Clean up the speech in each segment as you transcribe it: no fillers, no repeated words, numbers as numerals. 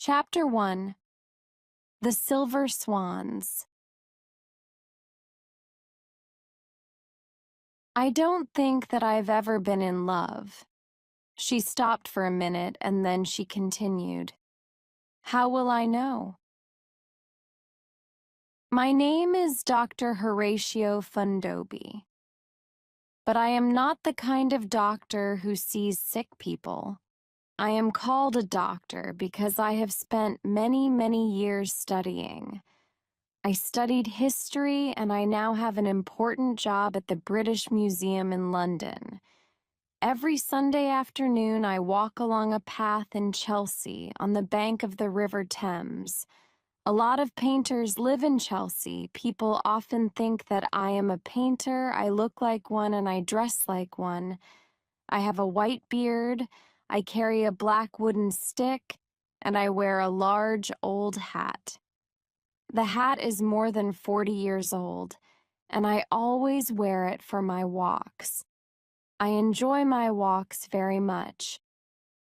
Chapter 1. The Silver Swans. I don't think that I've ever been in love. She stopped for a minute and then she continued. How will I know? My name is Dr. Horatio Fundoby, but I am not the kind of doctor who sees sick people. I am called a doctor because I have spent many, many years studying. I studied history and I now have an important job at the British Museum in London. Every Sunday afternoon I walk along a path in Chelsea on the bank of the River Thames. A lot of painters live in Chelsea. People often think that I am a painter, I look like one, and I dress like one. I have a white beard, I carry a black wooden stick, and I wear a large old hat. The hat is more than 40 years old, and I always wear it for my walks. I enjoy my walks very much.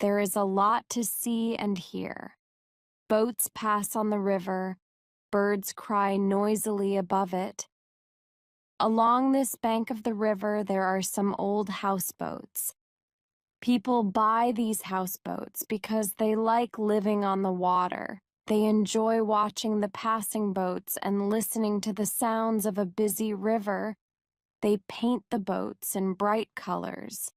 There is a lot to see and hear. Boats pass on the river, birds cry noisily above it. Along this bank of the river there are some old houseboats. People buy these houseboats because they like living on the water. They enjoy watching the passing boats and listening to the sounds of a busy river. They paint the boats in bright colors.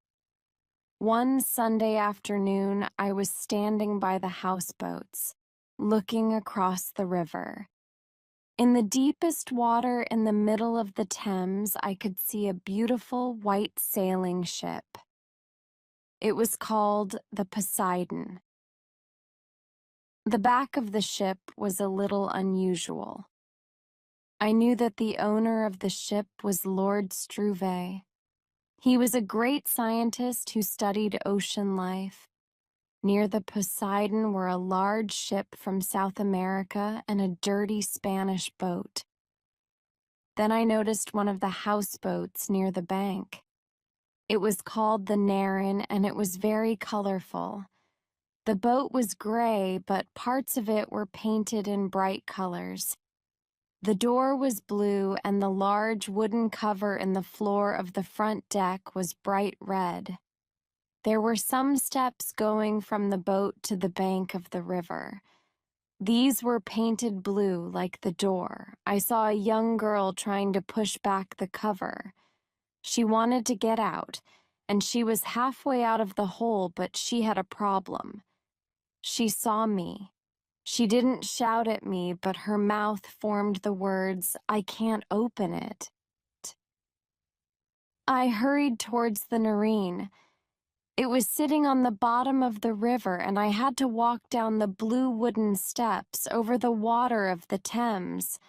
One Sunday afternoon, I was standing by the houseboats, looking across the river. In the deepest water in the middle of the Thames, I could see a beautiful white sailing ship. It was called the Poseidon. The back of the ship was a little unusual. I knew that the owner of the ship was Lord Struve. He was a great scientist who studied ocean life. Near the Poseidon were a large ship from South America and a dirty Spanish boat. Then I noticed one of the houseboats near the bank. It was called the Nerin, and it was very colorful. The boat was gray, but parts of it were painted in bright colors. The door was blue, and the large wooden cover in the floor of the front deck was bright red. There were some steps going from the boat to the bank of the river. These were painted blue, like the door. I saw a young girl trying to push back the cover. She wanted to get out, and she was halfway out of the hole, but she had a problem. She saw me. She didn't shout at me, but her mouth formed the words, "I can't open it." I hurried towards the Nerin. It was sitting on the bottom of the river, and I had to walk down the blue wooden steps over the water of the Thames.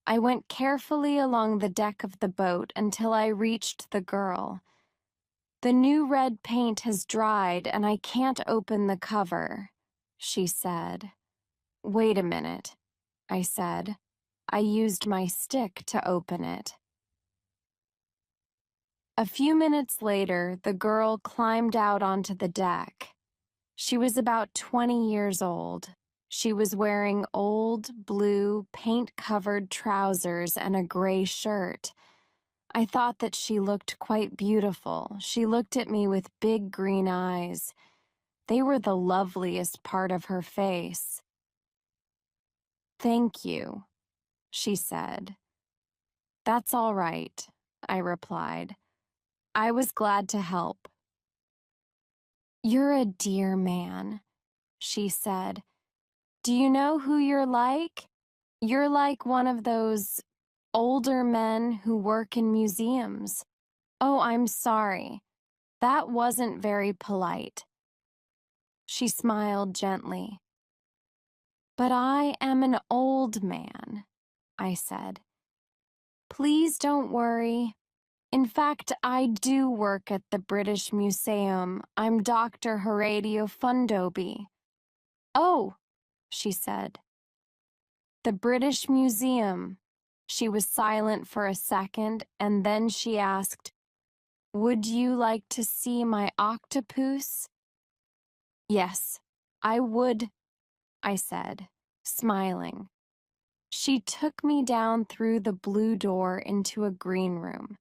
I went carefully along the deck of the boat until I reached the girl. "The new red paint has dried, and I can't open the cover," she said. "Wait a minute," I said. I used my stick to open it. A few minutes later, the girl climbed out onto the deck. She was about 20 years old. She was wearing old, blue, paint-covered trousers and a gray shirt. I thought that she looked quite beautiful. She looked at me with big green eyes. They were the loveliest part of her face. "Thank you," she said. "That's all right," I replied. I was glad to help. "You're a dear man," she said. "Do you know who you're like? You're like one of those older men who work in museums." "Oh, I'm sorry. That wasn't very polite." She smiled gently. "But I am an old man," I said. "Please don't worry. In fact, I do work at the British Museum. I'm Dr. Horatio Fundoby." "Oh," she said. "The British Museum." She was silent for a second, and then she asked, "Would you like to see my octopus?" "Yes, I would," I said, smiling. She took me down through the blue door into a green room.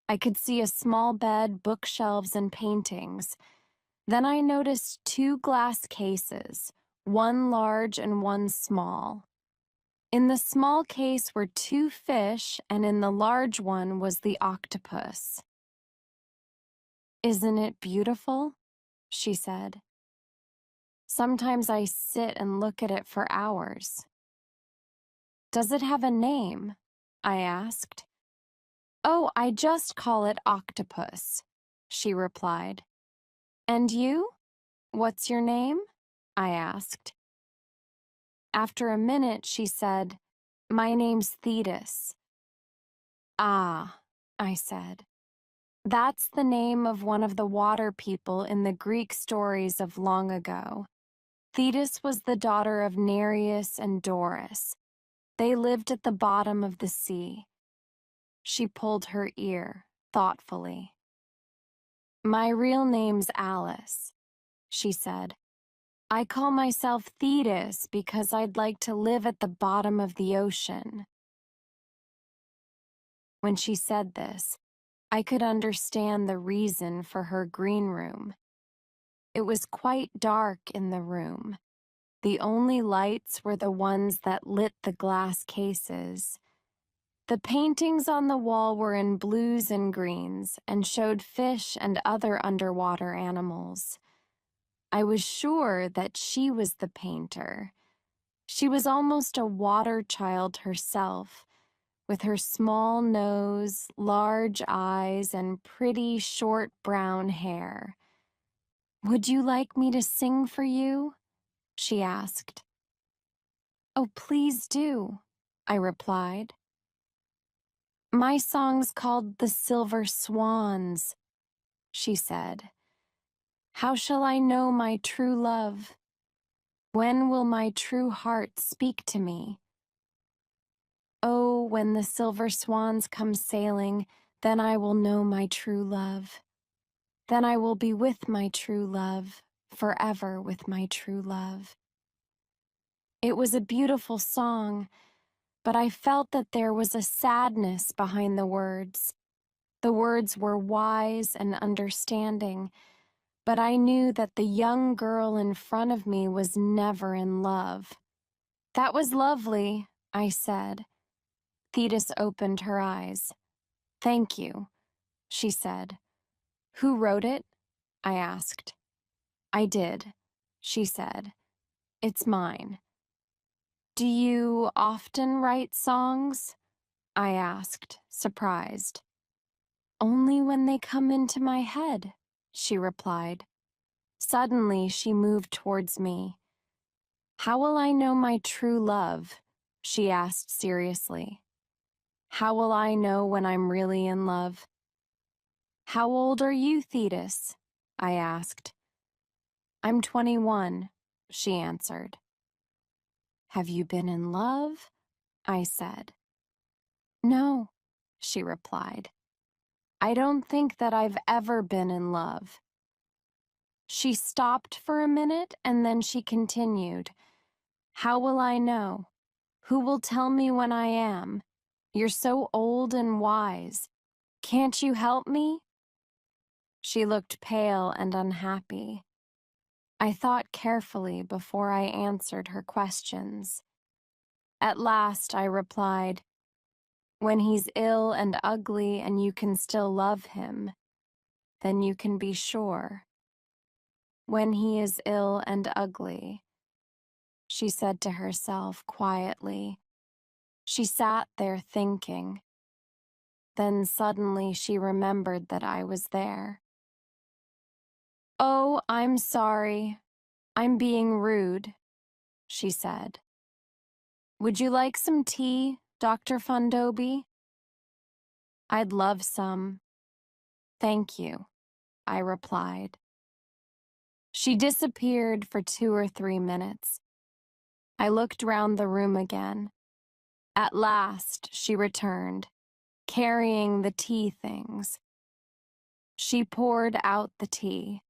I could see a small bed, bookshelves, and paintings. Then I noticed two glass cases, one large and one small. In the small case were two fish, and in the large one was the octopus. "Isn't it beautiful?" she said. "Sometimes I sit and look at it for hours." "Does it have a name?" I asked. "Oh, I just call it octopus," she replied. "And you? What's your name?" I asked. After a minute, she said, "My name's Thetis." "Ah," I said. "That's the name of one of the water people in the Greek stories of long ago. Thetis was the daughter of Nereus and Doris. They lived at the bottom of the sea." She pulled her ear, thoughtfully. "My real name's Alice," she said. "I call myself Thetis because I'd like to live at the bottom of the ocean." When she said this, I could understand the reason for her green room. It was quite dark in the room. The only lights were the ones that lit the glass cases. The paintings on the wall were in blues and greens and showed fish and other underwater animals. I was sure that she was the painter. She was almost a water child herself, with her small nose, large eyes, and pretty short brown hair. "Would you like me to sing for you?" she asked. "Oh, please do," I replied. "My song's called The Silver Swans," she said. "How shall I know my true love? When will my true heart speak to me? Oh, when the silver swans come sailing, then I will know my true love. Then I will be with my true love, forever with my true love." It was a beautiful song, but I felt that there was a sadness behind the words. The words were wise and understanding, but I knew that the young girl in front of me was never in love. "That was lovely," I said. Thetis opened her eyes. "Thank you," she said. "Who wrote it?" I asked. "I did," she said. "It's mine." "Do you often write songs?" I asked, surprised. "Only when they come into my head," she replied. Suddenly, she moved towards me. "How will I know my true love?" she asked seriously. "How will I know when I'm really in love?" "How old are you, Thetis?" I asked. "I'm 21, she answered. "Have you been in love?" I said. "No," she replied. "I don't think that I've ever been in love." She stopped for a minute and then she continued. "How will I know? Who will tell me when I am? You're so old and wise. Can't you help me?" She looked pale and unhappy. I thought carefully before I answered her questions. At last I replied, "When he's ill and ugly and you can still love him, then you can be sure." "When he is ill and ugly," she said to herself quietly. She sat there thinking. Then suddenly she remembered that I was there. "Oh, I'm sorry. I'm being rude," she said. "Would you like some tea, Dr. Fundoby?" "I'd love some. Thank you," I replied. She disappeared for 2 or 3 minutes. I looked round the room again. At last, she returned, carrying the tea things. She poured out the tea.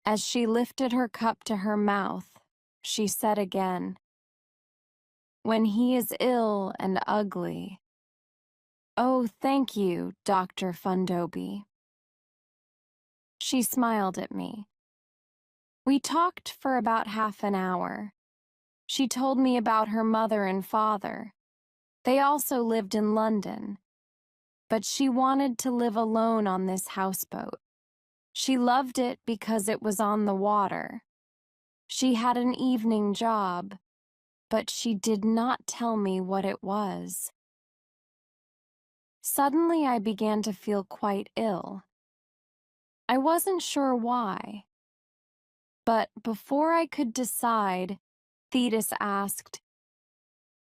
As she lifted her cup to her mouth, she said again. When he is ill and ugly. Oh, thank you, Dr. Fundoby. She smiled at me. We talked for about half an hour. She told me about her mother and father. They also lived in London, but she wanted to live alone on this houseboat. She loved it because it was on the water. She had an evening job, but she did not tell me what it was. Suddenly, I began to feel quite ill. I wasn't sure why. But before I could decide, Thetis asked,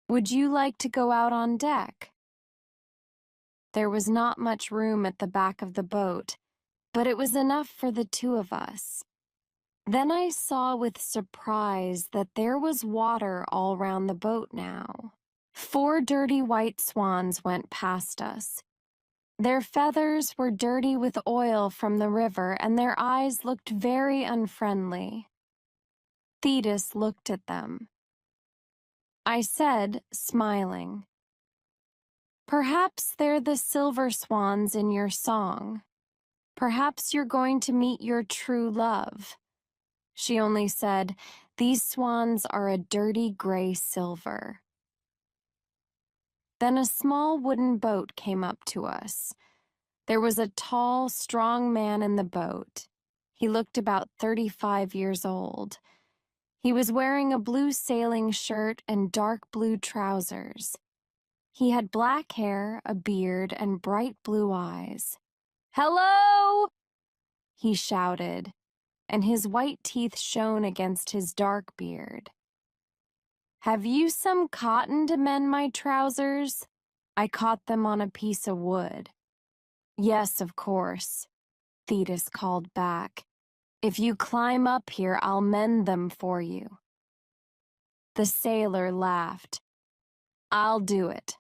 "Would you like to go out on deck?" There was not much room at the back of the boat, but it was enough for the two of us. Then I saw with surprise that there was water all round the boat now. 4 dirty white swans went past us. Their feathers were dirty with oil from the river, and their eyes looked very unfriendly. Thetis looked at them. I said, smiling, "Perhaps they're the silver swans in your song. Perhaps you're going to meet your true love." She only said, "These swans are a dirty gray silver." Then a small wooden boat came up to us. There was a tall, strong man in the boat. He looked about 35 years old. He was wearing a blue sailing shirt and dark blue trousers. He had black hair, a beard, and bright blue eyes. "Hello!" he shouted, and his white teeth shone against his dark beard. "Have you some cotton to mend my trousers? I caught them on a piece of wood." "Yes, of course," Thetis called back. "If you climb up here, I'll mend them for you." The sailor laughed. "I'll do it.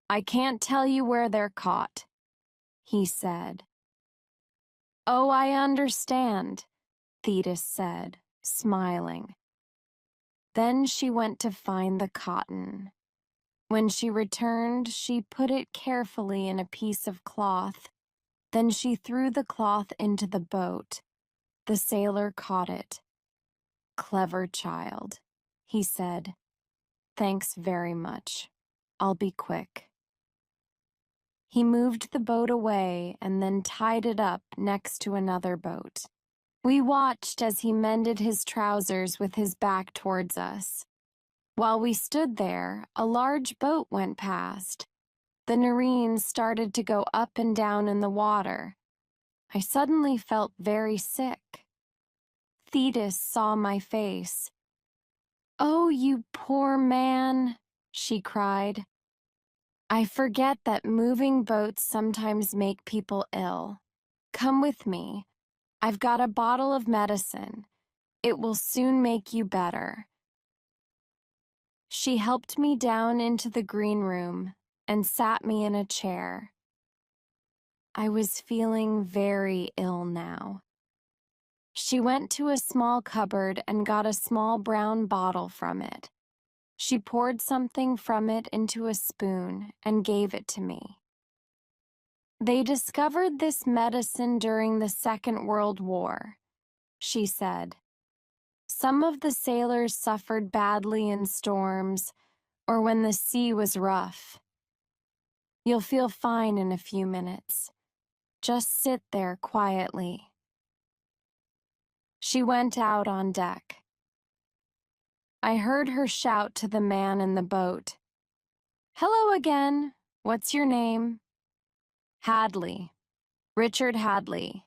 I can't tell you where they're caught," he said. "Oh, I understand," Thetis said, smiling. Then she went to find the cotton. When she returned, she put it carefully in a piece of cloth. Then she threw the cloth into the boat. The sailor caught it. "Clever child," he said. "Thanks very much. I'll be quick." He moved the boat away and then tied it up next to another boat. We watched as he mended his trousers with his back towards us. While we stood there, a large boat went past. The Narines started to go up and down in the water. I suddenly felt very sick. Thetis saw my face. "Oh, you poor man," she cried. "I forget that moving boats sometimes make people ill. Come with me. I've got a bottle of medicine. It will soon make you better." She helped me down into the green room and sat me in a chair. I was feeling very ill now. She went to a small cupboard and got a small brown bottle from it. She poured something from it into a spoon and gave it to me. "They discovered this medicine during the Second World War," she said. "Some of the sailors suffered badly in storms or when the sea was rough. You'll feel fine in a few minutes. Just sit there quietly." She went out on deck. I heard her shout to the man in the boat, "Hello again. What's your name?" "Hadley. Richard Hadley,"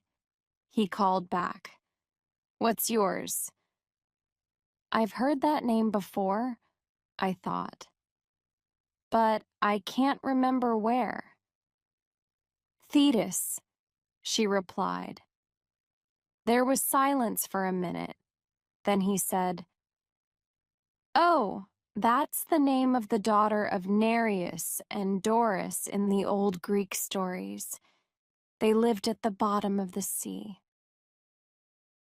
he called back. "What's yours?" I've heard that name before, I thought. But I can't remember where. "Thetis," she replied. There was silence for a minute. Then he said, "Oh, that's the name of the daughter of Nereus and Doris in the old Greek stories. They lived at the bottom of the sea."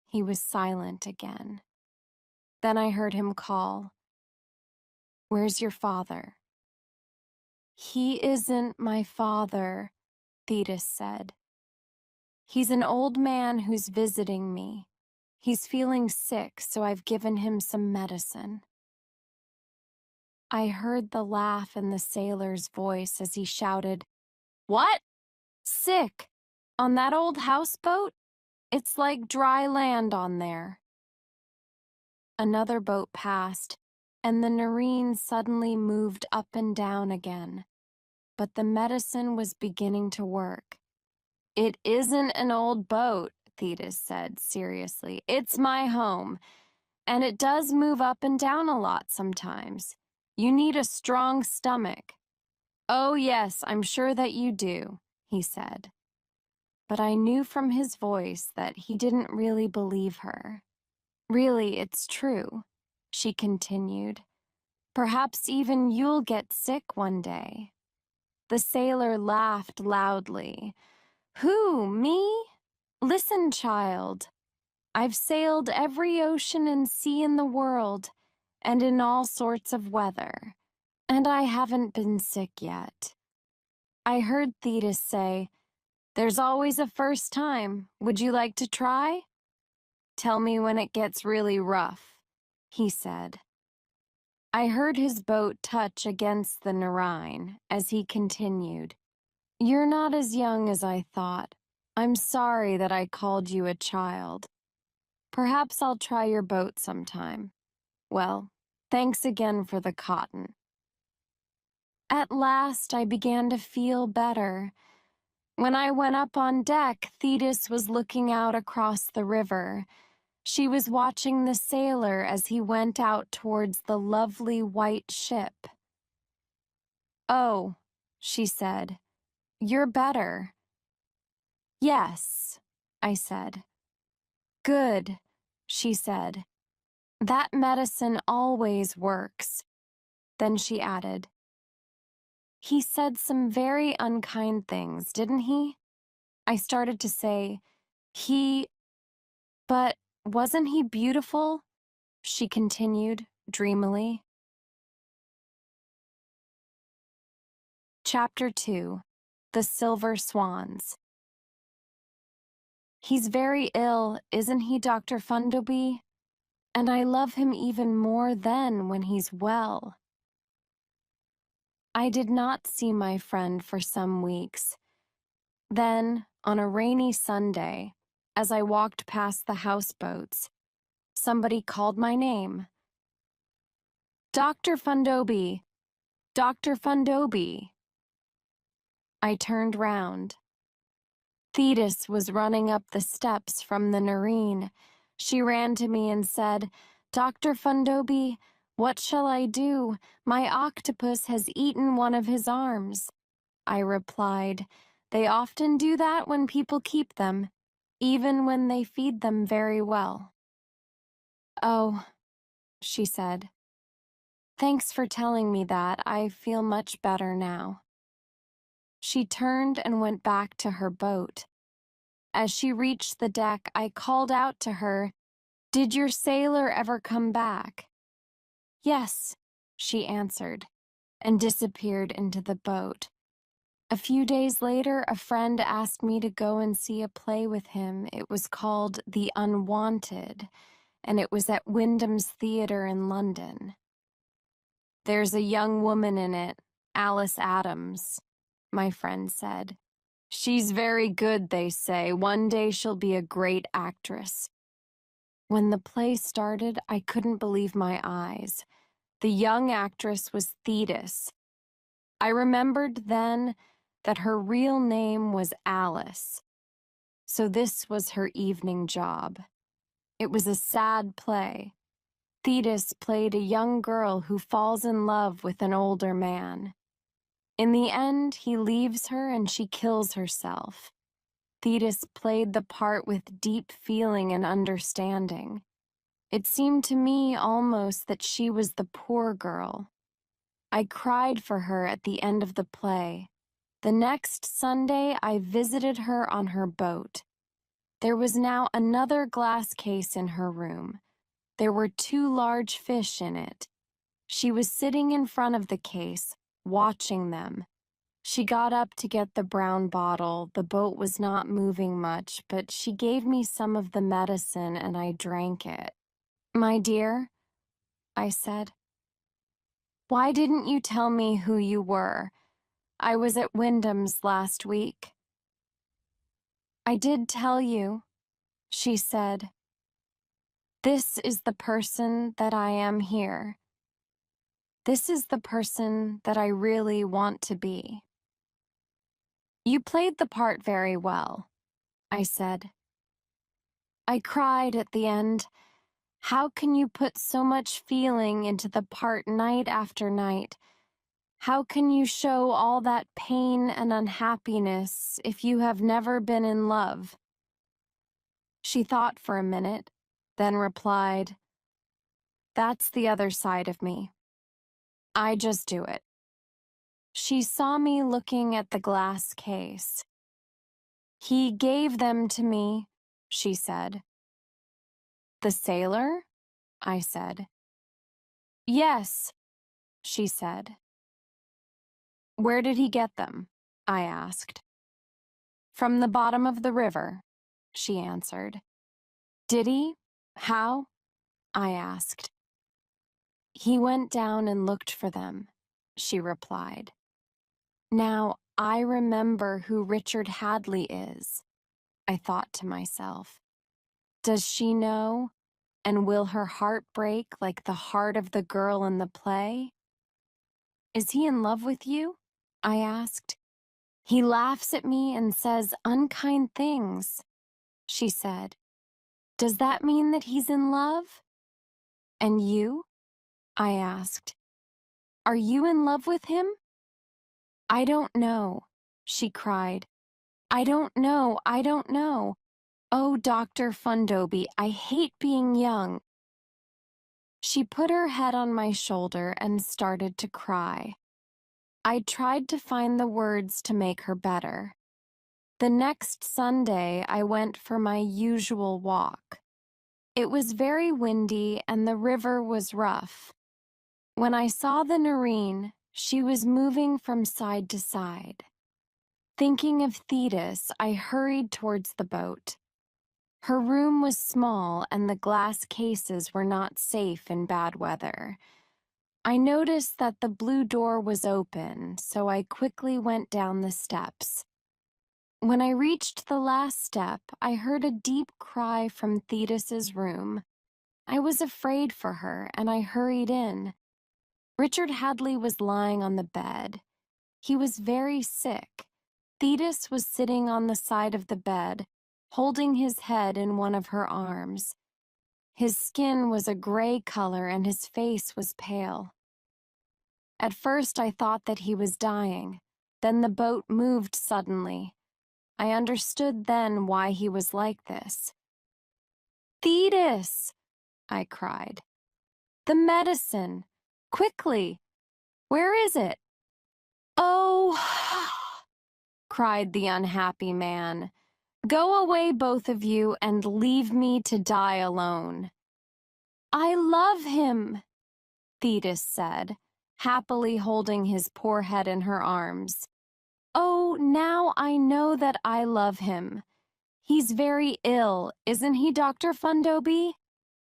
He was silent again. Then I heard him call, "Where's your father?" "He isn't my father," Thetis said. "He's an old man who's visiting me. He's feeling sick, so I've given him some medicine." I heard the laugh in the sailor's voice as he shouted, "What? Sick? On that old houseboat? It's like dry land on there." Another boat passed, and the Nareen suddenly moved up and down again. But the medicine was beginning to work. "It isn't an old boat," Thetis said seriously. "It's my home, and it does move up and down a lot sometimes. You need a strong stomach." "Oh, yes, I'm sure that you do," he said. But I knew from his voice that he didn't really believe her. "Really, it's true," she continued. "Perhaps even you'll get sick one day." The sailor laughed loudly. "Who, me? Listen, child. I've sailed every ocean and sea in the world, and in all sorts of weather, and I haven't been sick yet." I heard Thetis say, "There's always a first time. Would you like to try?" "Tell me when it gets really rough," he said. I heard his boat touch against the Narain as he continued, "You're not as young as I thought. I'm sorry that I called you a child. Perhaps I'll try your boat sometime. Well, thanks again for the cotton." At last I began to feel better. When I went up on deck, Thetis was looking out across the river. She was watching the sailor as he went out towards the lovely white ship. "Oh," she said, "you're better." "Yes," I said. "Good," she said. "That medicine always works." Then she added, "He said some very unkind things, didn't he?" I started to say, But wasn't he beautiful?" she continued dreamily. Chapter 2. The Silver Swans. "He's very ill, isn't he, Dr. Fundoby? And I love him even more then when he's well." I did not see my friend for some weeks. Then, on a rainy Sunday, as I walked past the houseboats, somebody called my name. "Dr. Fundoby! Dr. Fundoby!" I turned round. Thetis was running up the steps from the Nareen. She ran to me and said, "Dr. Fundoby, what shall I do? My octopus has eaten one of his arms." I replied, "They often do that when people keep them, even when they feed them very well." "Oh," she said. "Thanks for telling me that. I feel much better now." She turned and went back to her boat. As she reached the deck, I called out to her, "Did your sailor ever come back?" "Yes," she answered, and disappeared into the boat. A few days later, a friend asked me to go and see a play with him. It was called The Unwanted, and it was at Wyndham's Theatre in London. "There's a young woman in it, Alice Adams," my friend said. "She's very good, they say. One day she'll be a great actress." When the play started, I couldn't believe my eyes. The young actress was Thetis. I remembered then that her real name was Alice. So this was her evening job. It was a sad play. Thetis played a young girl who falls in love with an older man. In the end, he leaves her and she kills herself. Thetis played the part with deep feeling and understanding. It seemed to me almost that she was the poor girl. I cried for her at the end of the play. The next Sunday, I visited her on her boat. There was now another glass case in her room. There were 2 large fish in it. She was sitting in front of the case, watching them. She got up to get the brown bottle. The boat was not moving much, but she gave me some of the medicine and I drank it. "My dear," I said, "why didn't you tell me who you were? I was at Wyndham's last week." "I did tell you," she said. "This is the person that I am here. This is the person that I really want to be." "You played the part very well," I said. I cried at the end. How can you put so much feeling into the part night after night? How can you show all that pain and unhappiness if you have never been in love? She thought for a minute, then replied, "That's the other side of me. I just do it." She saw me looking at the glass case. "He gave them to me," she said. "The sailor?" I said. "Yes," she said. "Where did he get them?" I asked. "From the bottom of the river," she answered. "Did he? How?" I asked. "He went down and looked for them," she replied. Now, I remember who Richard Hadley is, I thought to myself. Does she know? And will her heart break like the heart of the girl in the play? "Is he in love with you?" I asked. "He laughs at me and says unkind things," she said. "Does that mean that he's in love?" "And you?" I asked. "Are you in love with him?" "I don't know," she cried. "I don't know, I don't know. Oh, Dr. Fundoby, I hate being young." She put her head on my shoulder and started to cry. I tried to find the words to make her better. The next Sunday, I went for my usual walk. It was very windy and the river was rough. When I saw the Noreen, she was moving from side to side. Thinking of Thetis, I hurried towards the boat. Her room was small and the glass cases were not safe in bad weather. I noticed that the blue door was open, so I quickly went down the steps. When I reached the last step, I heard a deep cry from Thetis's room. I was afraid for her, and I hurried in. Richard Hadley was lying on the bed. He was very sick. Thetis was sitting on the side of the bed, holding his head in one of her arms. His skin was a gray color and his face was pale. At first I thought that he was dying. Then the boat moved suddenly. I understood then why he was like this. "Thetis!" I cried. "The medicine! Quickly! Where is it?" "Oh!" cried the unhappy man. "Go away, both of you, and leave me to die alone." "I love him," Thetis said, happily holding his poor head in her arms. "Oh, now I know that I love him. He's very ill, isn't he, Dr. Fundoby?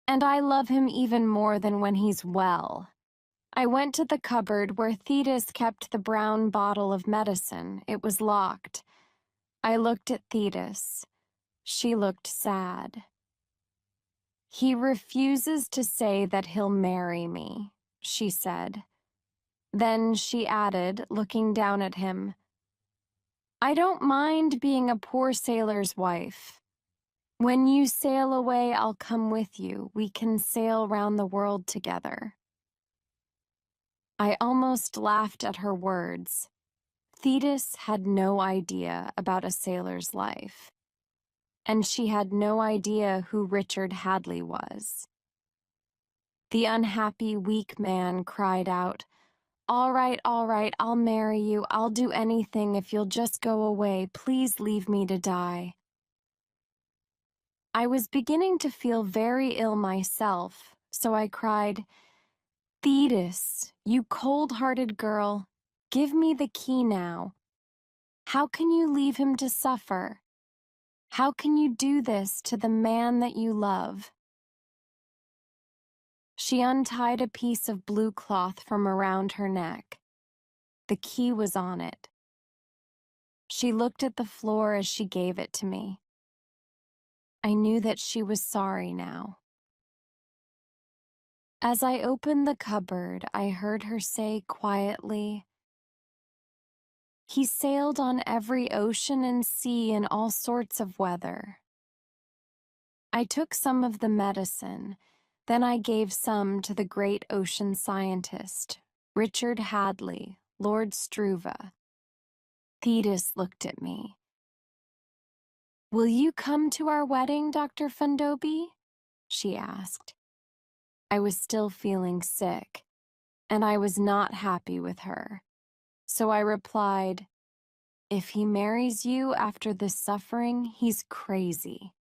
And I love him even more than when he's well." I went to the cupboard where Thetis kept the brown bottle of medicine. It was locked. I looked at Thetis. She looked sad. "He refuses to say that he'll marry me," she said. Then she added, looking down at him, "I don't mind being a poor sailor's wife. When you sail away, I'll come with you. We can sail round the world together." I almost laughed at her words. Thetis had no idea about a sailor's life, and she had no idea who Richard Hadley was. The unhappy, weak man cried out, all right, I'll marry you. I'll do anything if you'll just go away. Please leave me to die." I was beginning to feel very ill myself, So I cried, "Thetis, you cold-hearted girl, give me the key now. How can you leave him to suffer? How can you do this to the man that you love?" She untied a piece of blue cloth from around her neck. The key was on it. She looked at the floor as she gave it to me. I knew that she was sorry now. As I opened the cupboard, I heard her say quietly, "He sailed on every ocean and sea in all sorts of weather." I took some of the medicine, then I gave some to the great ocean scientist, Richard Hadley, Lord Struve. Thetis looked at me. "Will you come to our wedding, Dr. Fundobi?" she asked. I was still feeling sick, and I was not happy with her. So I replied, "If he marries you after this suffering, he's crazy."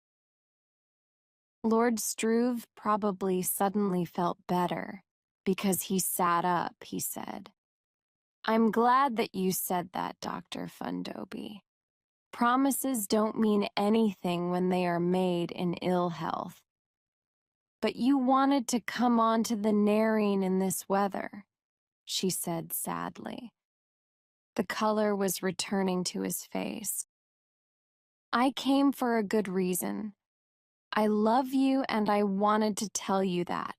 Lord Struve probably suddenly felt better because he sat up, he said. "I'm glad that you said that, Dr. Fundobi. Promises don't mean anything when they are made in ill health. But you wanted to come on to the Narine in this weather," she said sadly. The color was returning to his face. "I came for a good reason. I love you and I wanted to tell you that,"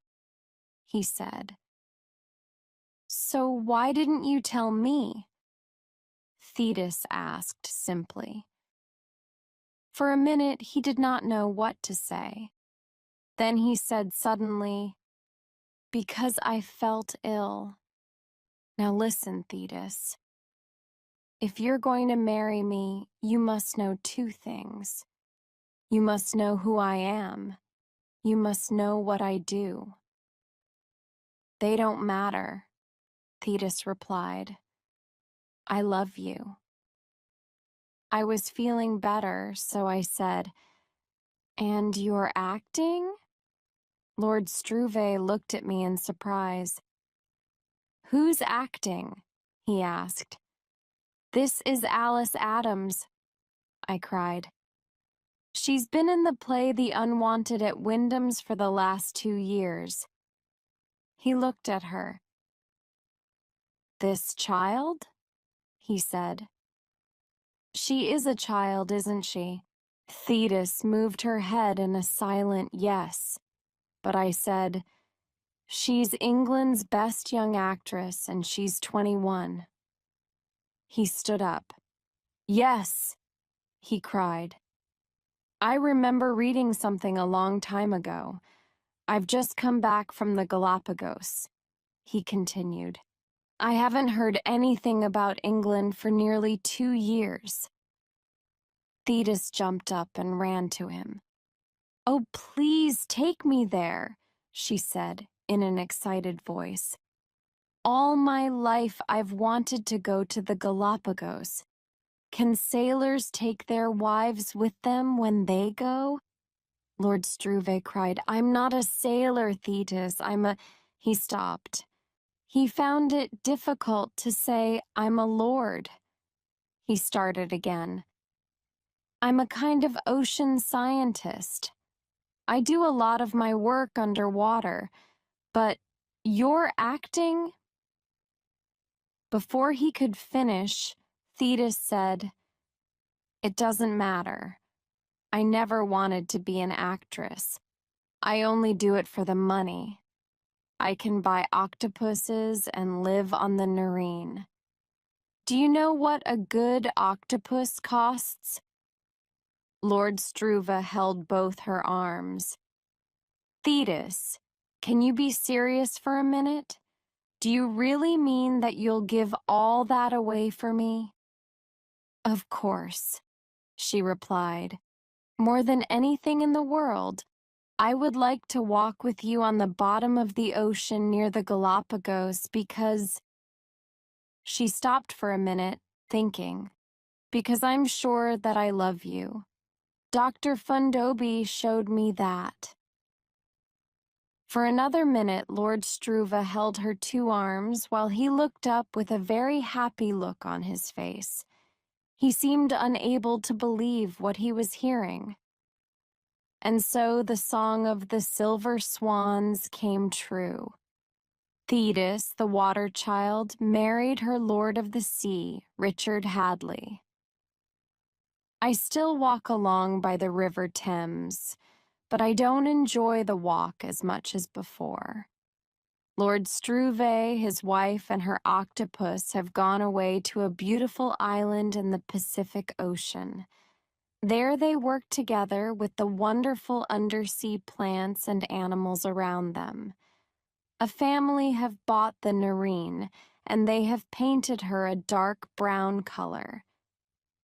he said. "So why didn't you tell me?" Thetis asked simply. For a minute, he did not know what to say. Then he said suddenly, "Because I felt ill. Now listen, Thetis. If you're going to marry me, you must know two things. You must know who I am. You must know what I do." "They don't matter," Thetis replied. "I love you." I was feeling better, so I said, "And you're acting?" Lord Struve looked at me in surprise. "Who's acting?" he asked. "This is Alice Adams," I cried. "She's been in the play The Unwanted at Wyndham's for the last 2 years." He looked at her. "This child?" he said. "She is a child, isn't she?" Thetis moved her head in a silent yes, but I said, "She's England's best young actress, and she's 21. He stood up. "Yes!" he cried. "I remember reading something a long time ago. I've just come back from the Galapagos," he continued. "I haven't heard anything about England for nearly 2 years. Thetis jumped up and ran to him. "Oh, please take me there," she said in an excited voice. "All my life I've wanted to go to the Galapagos. Can sailors take their wives with them when they go?" Lord Struve cried, "I'm not a sailor, Thetis. He stopped. He found it difficult to say, "I'm a lord." He started again. "I'm a kind of ocean scientist. I do a lot of my work underwater, but you're acting?" Before he could finish, Thetis said, "It doesn't matter. I never wanted to be an actress. I only do it for the money. I can buy octopuses and live on the Narine. Do you know what a good octopus costs?" Lord Struve held both her arms. "Thetis, can you be serious for a minute? Do you really mean that you'll give all that away for me?" "Of course," she replied. "More than anything in the world, I would like to walk with you on the bottom of the ocean near the Galapagos because—" She stopped for a minute, thinking. "Because I'm sure that I love you. Dr. Fundobi showed me that." For another minute, Lord Struve held her 2 arms while he looked up with a very happy look on his face. He seemed unable to believe what he was hearing. And so the song of the silver swans came true. Thetis, the water child, married her lord of the sea, Richard Hadley. I still walk along by the River Thames, but I don't enjoy the walk as much as before. Lord Struve, his wife, and her octopus have gone away to a beautiful island in the Pacific Ocean. There they work together with the wonderful undersea plants and animals around them. A family have bought the Nerine, and they have painted her a dark brown color.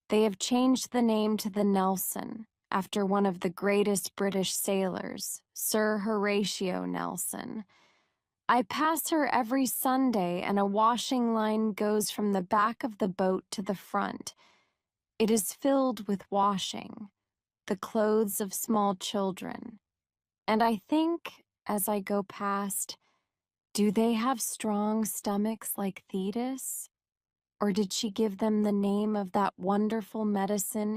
They have changed the name to the Nelson, after one of the greatest British sailors, Sir Horatio Nelson. I pass her every Sunday, and a washing line goes from the back of the boat to the front. It is filled with washing, the clothes of small children. And I think, as I go past, do they have strong stomachs like Thetis? Or did she give them the name of that wonderful medicine